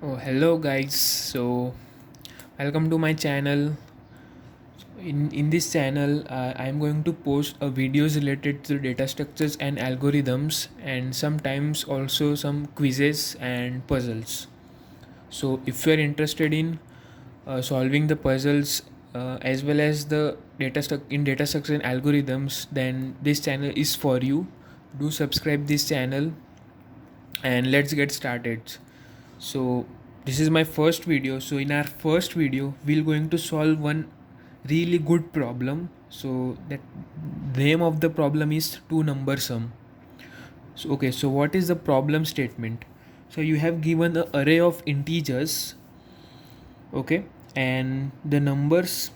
Oh, hello guys. Welcome to my channel. In this channel, I'm going to post videos related to data structures and algorithms, and sometimes also some quizzes and puzzles. So, if you're interested in solving the puzzles as well as the data structure and algorithms, then this channel is for you. Do subscribe this channel, and let's get started. So this is my first video. So in our first video we're going to solve one really good problem. So that name of the problem is two number sum. So what is the problem statement? So you have given an array of integers, okay, and the numbers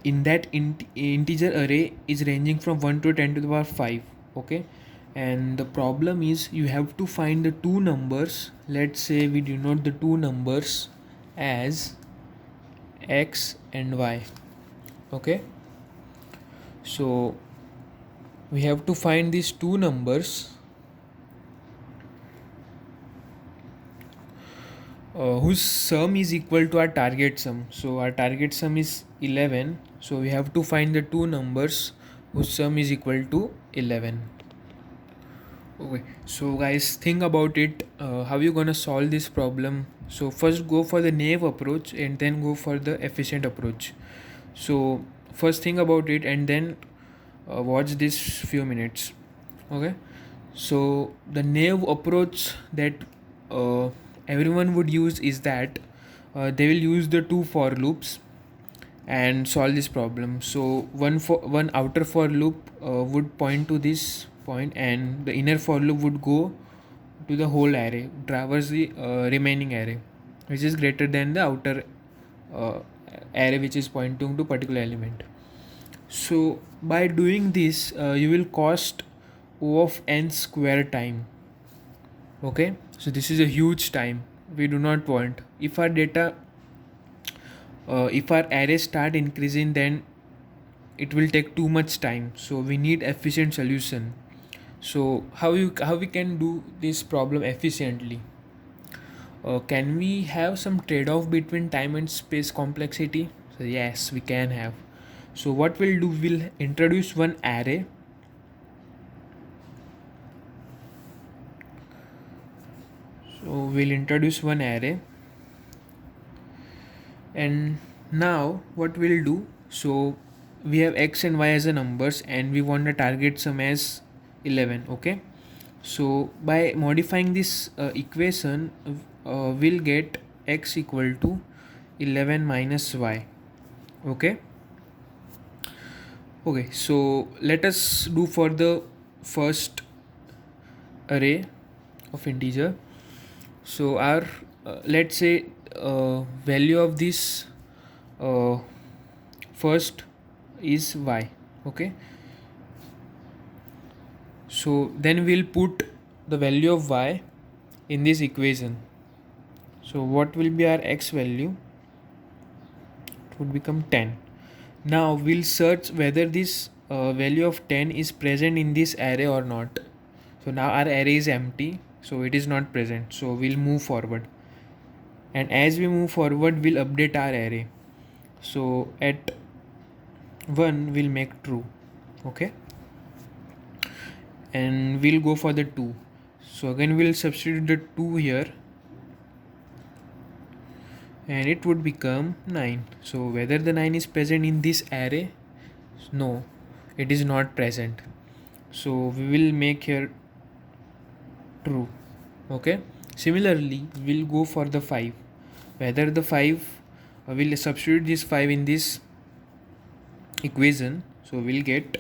in that integer array is ranging from 1 to 10 to the power 5, okay. And the problem is you have to find the two numbers. Let's say we denote the two numbers as x and y, okay. So we have to find these two numbers whose sum is equal to our target sum. So our target sum is 11, so we have to find the two numbers whose sum is equal to 11. Okay, so guys, think about it. How you gonna solve this problem? So first go for the naive approach and then go for the efficient approach. So first think about it and then watch this few minutes. Okay, so the naive approach that uh, everyone would use is that they will use the two for loops and solve this problem. So one outer for loop would point to this point, and the inner for loop would go to the whole array, traverse the remaining array, which is greater than the outer uh, array which is pointing to particular element. So by doing this, you will cost O of n square time. Okay, so this is a huge time we do not want. If our arrays start increasing, then it will take too much time, so we need efficient solution. So how we can do this problem efficiently? Can we have some trade-off between time and space complexity? So yes, we can have. So what we'll do, we'll introduce one array. So we'll introduce one array, and now what we'll do, so we have x and y as the numbers and we want the target sum as 11, okay. So by modifying this equation, we'll get x equal to 11 minus y, okay. Okay, so let us do for the first array of integer. So our let's say value of this uh, first is y, okay. So then we'll put the value of y in this equation. So what will be our x value? It would become 10. Now we'll search whether this value of 10 is present in this array or not. So now our array is empty, so it is not present. So we'll move forward, and as we move forward we'll update our array. So at 1 we'll make true, okay, and we'll go for the 2. So again we'll substitute the 2 here, and it would become 9. So whether the 9 is present in this array? No, it is not present. So we will make here true, okay. Similarly we'll go for the 5. Whether the 5, we'll substitute this 5 in this equation, so we'll get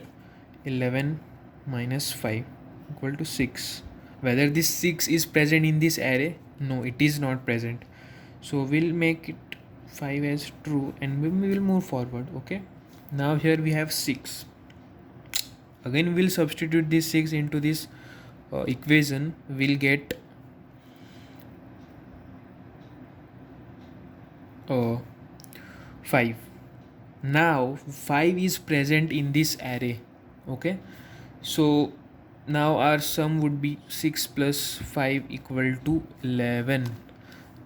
11 minus 5 equal to 6. Whether this 6 is present in this array? No, it is not present. So we'll make it 5 as true and we will move forward, okay. Now here we have 6. Again we'll substitute this 6 into this equation. We'll get 5. Now 5 is present in this array, okay. So now our sum would be 6 plus 5 equal to 11.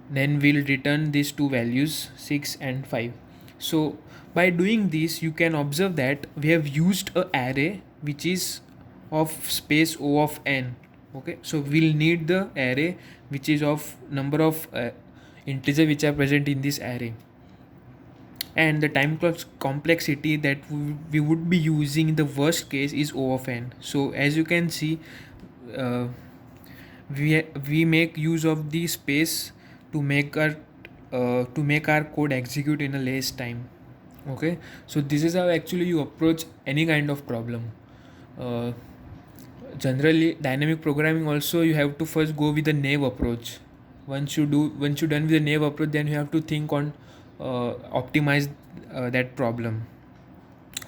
then we'll return these two values 6 and 5. So by doing this you can observe that we have used a array which is of space O of n. Okay, so we'll need the array which is of number of integer which are present in this array, and the time complexity that we would be using in the worst case is O of n. So as you can see, uh, we make use of the space to make our code execute in a less time. Okay, so this is how actually you approach any kind of problem. uh, Generally dynamic programming also you have to first go with the naive approach. Once you're done with the naive approach, then you have to think on optimize that problem.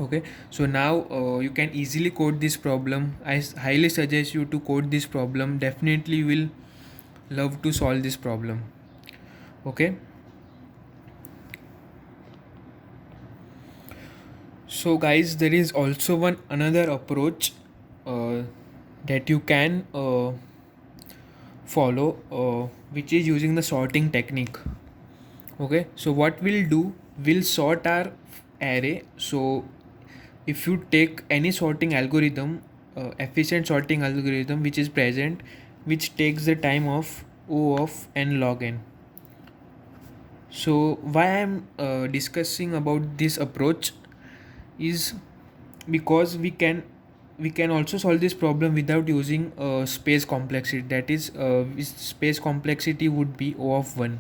Okay, so now you can easily code this problem. Highly suggest you to code this problem. Definitely you will love to solve this problem. Okay, so guys, there is also one another approach uh, that you can follow, which is using the sorting technique. Okay, so what we'll do, we'll sort our array. So if you take any sorting algorithm, efficient sorting algorithm which is present, which takes the time of O of n log n. So why I'm discussing about this approach is because we can also solve this problem without using space complexity. That is, space complexity would be O of 1.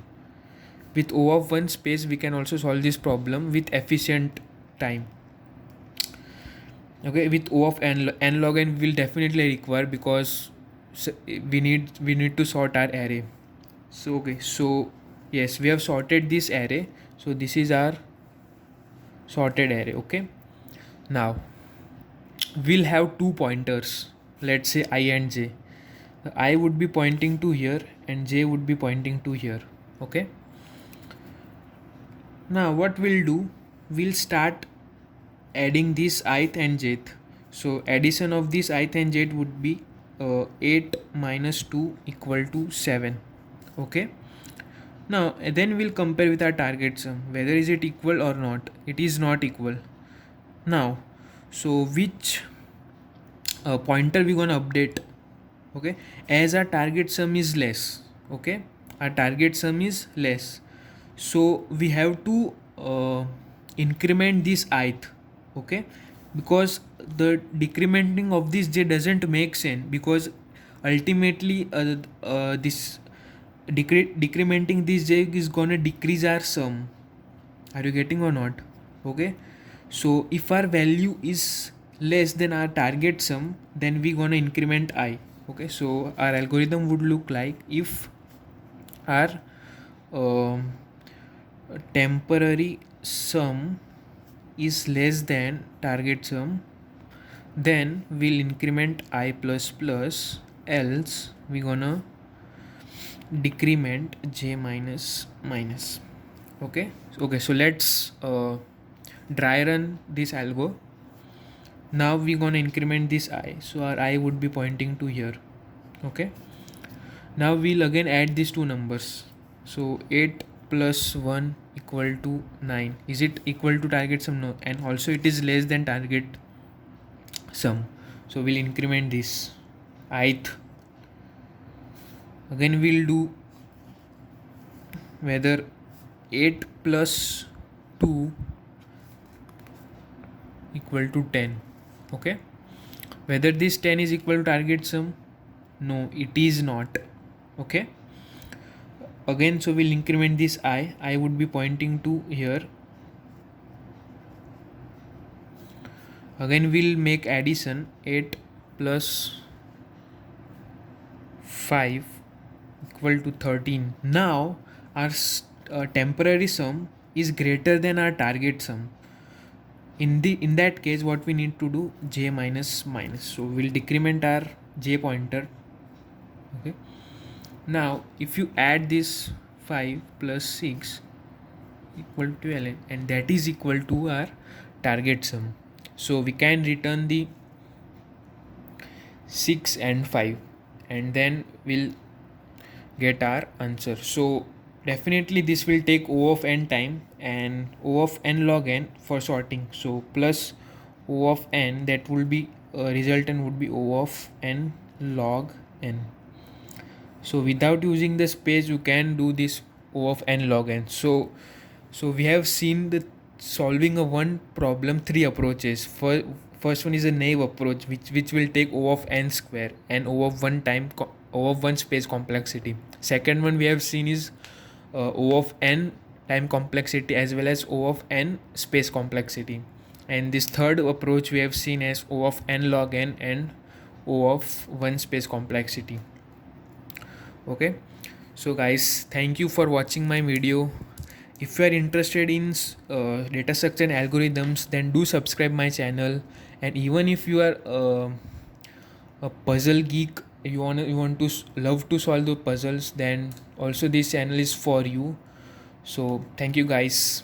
With O of 1 space we can also solve this problem with efficient time. Okay, with O of n log n will definitely require, because we need to sort our array. So okay, so yes, we have sorted this array. So this is our sorted array. Okay, now we'll have two pointers, let's say I and j. The I would be pointing to here and j would be pointing to here. Okay, now what we'll do, we'll start adding this ith and jth. So addition of this ith and jth would be 8 minus 2 equal to 7. Okay, now then we'll compare with our target sum, whether is it equal or not. It is not equal. Now, so which pointer we gonna update? Okay, as our target sum is less. Okay, our target sum is less, so we have to increment this ith. Okay, because the decrementing of this j doesn't make sense, because ultimately this decrementing this j is gonna decrease our sum. Are you getting or not? Okay, so if our value is less than our target sum, then we gonna increment I. Okay, so our algorithm would look like, if our um, temporary sum is less than target sum, then we'll increment I plus plus, else we gonna decrement j minus minus. Okay, so let's dry run this algo. Now we gonna increment this I, so our I would be pointing to here. Okay, now we'll again add these two numbers. So 8 plus 1 equal to 9. Is it equal to target sum? No, and also it is less than target sum, so we'll increment this ith. Again we'll do whether 8 plus 2 equal to 10. Okay, whether this 10 is equal to target sum? No, it is not. Okay, again, so we'll increment this I would be pointing to here. Again we'll make addition, 8 plus 5 equal to 13. Now our temporary sum is greater than our target sum. In that case, what we need to do, j minus minus. So we'll decrement our j pointer. Okay, now if you add this 5 plus 6 equal to 11, and that is equal to our target sum, so we can return the 6 and 5, and then we'll get our answer. So Definitely this will take O of n time and O of n log n for sorting. So plus O of n, that will be resultant would be O of n log n. So without using the space you can do this O of n log n. So we have seen the solving a one problem three approaches. First one is a naive approach which will take O of n square and O of one O of one space complexity. Second one we have seen is O of n time complexity as well as O of n space complexity. And this third approach we have seen as O of n log n and O of one space complexity. Okay, so guys, thank you for watching my video. If you are interested in data structure and algorithms, then do subscribe my channel. And even if you are a puzzle geek, you want to love to solve the puzzles, then also this channel is for you. So thank you guys.